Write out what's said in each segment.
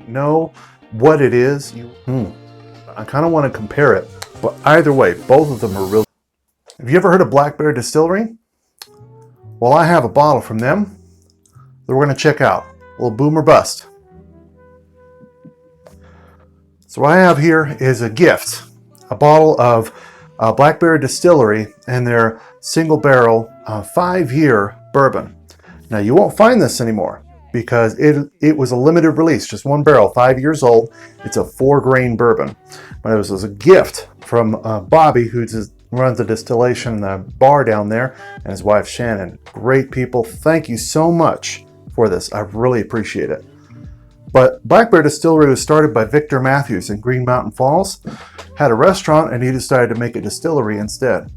wouldn't know what it is. I kind of want to compare it, but either way, both of them are really. Have you ever heard of Black Bear Distillery? Well, I have a bottle from them that we're going to check out. A little boom or bust. So what I have here is a gift, a bottle of Black Bear Distillery and their single barrel 5-year bourbon. Now you won't find this anymore because it was a limited release, just one barrel, 5 years old. It's a 4-grain bourbon, but it was a gift from Bobbi, who runs the distillation and the bar down there, and his wife Shannon. Great people. Thank you so much for this. I really appreciate it. But Black Bear Distillery was started by Victor Matthews in Green Mountain Falls. Had a restaurant and he decided to make a distillery instead.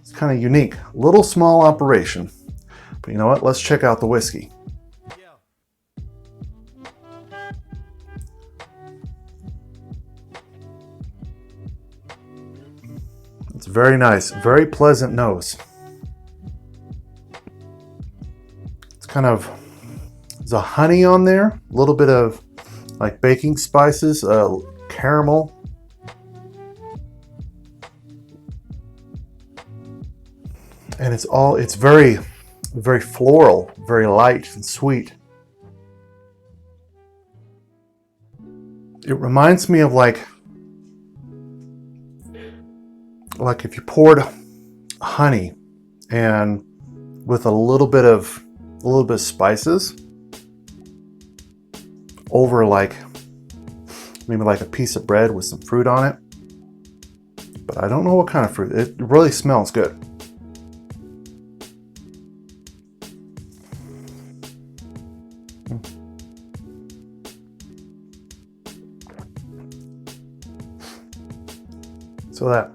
It's kind of unique, little small operation. But you know what? Let's check out the whiskey. It's very nice, very pleasant nose. It's kind of, there's a honey on there, a little bit of like baking spices, caramel. And it's very, very floral, very light and sweet. It reminds me of like if you poured honey and with a little bit of spices over like maybe like a piece of bread with some fruit on it. But I don't know what kind of fruit. It really smells good. So that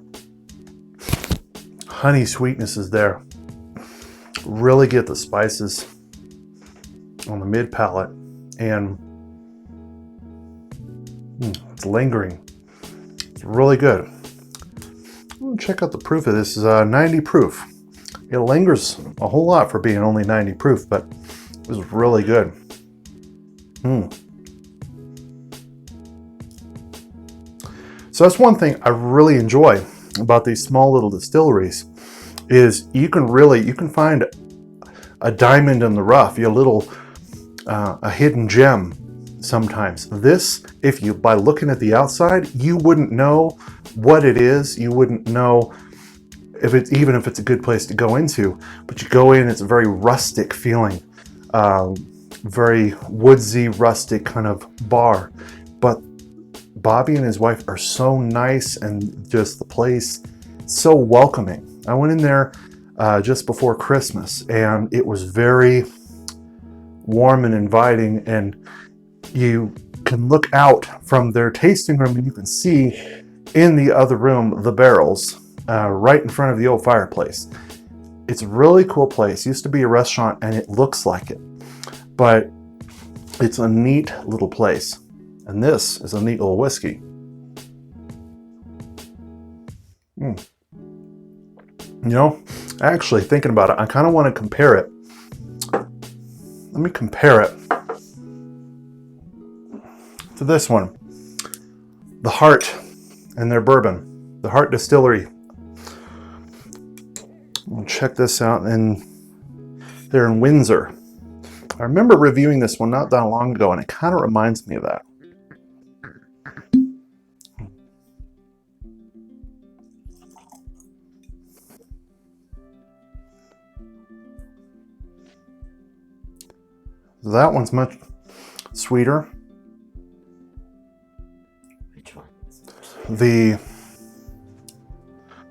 honey sweetness is there. Really get the spices on the mid palate, and it's lingering. It's really good. Check out the proof of this. Is 90 proof. It lingers a whole lot for being only 90 proof, but it was really good. So that's one thing I really enjoy about these small little distilleries is you can find a diamond in the rough, a hidden gem sometimes. This, by looking at the outside, you wouldn't know what it is. You wouldn't know even if it's a good place to go into, but you go in, it's a very rustic feeling, very woodsy, rustic kind of bar. But Bobbi and his wife are so nice, and just the place so welcoming. I went in there just before Christmas, and it was very warm and inviting, and you can look out from their tasting room and you can see in the other room the barrels right in front of the old fireplace. It's a really cool place. It used to be a restaurant and it looks like it, but it's a neat little place. And this is a neat little whiskey. You know, actually thinking about it, I kind of want to compare it. Let me compare it to this one. The Heart and their bourbon. The Heart Distillery. We'll check this out. And they're in Windsor. I remember reviewing this one not that long ago, and it kind of reminds me of that. That one's much sweeter. Which one? The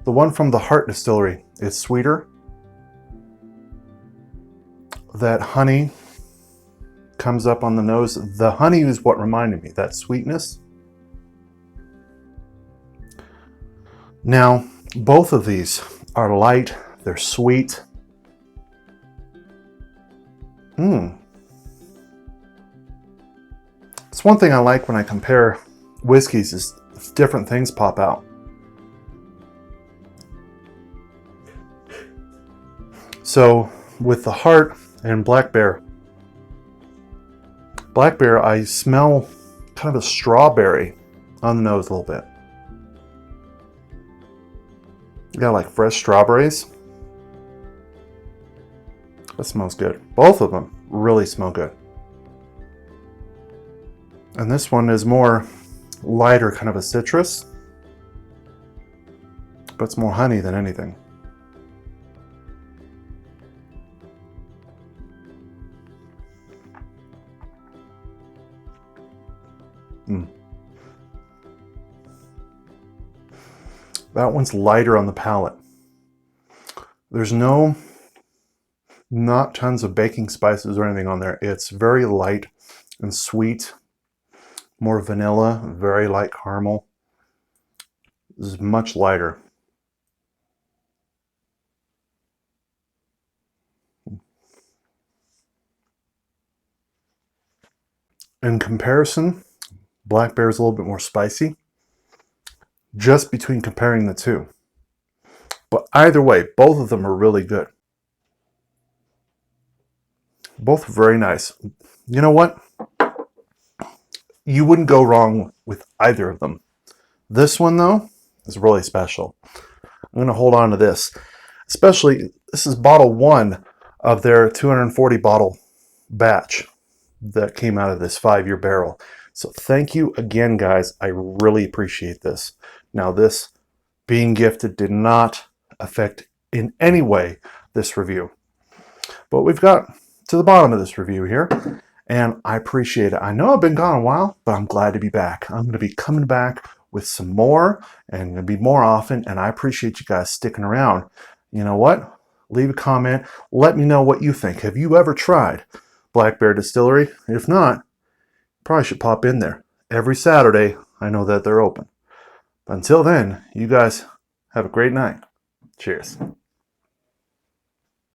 one from the Heart Distillery is sweeter. That honey comes up on the nose. The honey is what reminded me, that sweetness. Now, both of these are light, they're sweet. It's one thing I like when I compare whiskeys is different things pop out. So with the Heart and Black Bear, I smell kind of a strawberry on the nose a little bit. You got like fresh strawberries. That smells good. Both of them really smell good. And this one is more lighter, kind of a citrus, but it's more honey than anything. That one's lighter on the palate. There's not tons of baking spices or anything on there. It's very light and sweet, more vanilla, very light caramel. This is much lighter. In comparison, Black Bear is a little bit more spicy, just between comparing the two. But either way, both of them are really good. Both very nice. You know what? You wouldn't go wrong with either of them. This one, though, is really special. I'm going to hold on to this. Especially, this is bottle 1 of their 240 bottle batch that came out of this 5-year barrel. So thank you again, guys. I really appreciate this. Now, this being gifted did not affect in any way this review. But we've got to the bottom of this review here, and I appreciate it. I know I've been gone a while, but I'm glad to be back. I'm going to be coming back with some more, and going to be more often, and I appreciate you guys sticking around. You know what? Leave a comment. Let me know what you think. Have you ever tried Black Bear Distillery? If not, probably should pop in there. Every Saturday, I know that they're open. But until then, you guys have a great night. Cheers.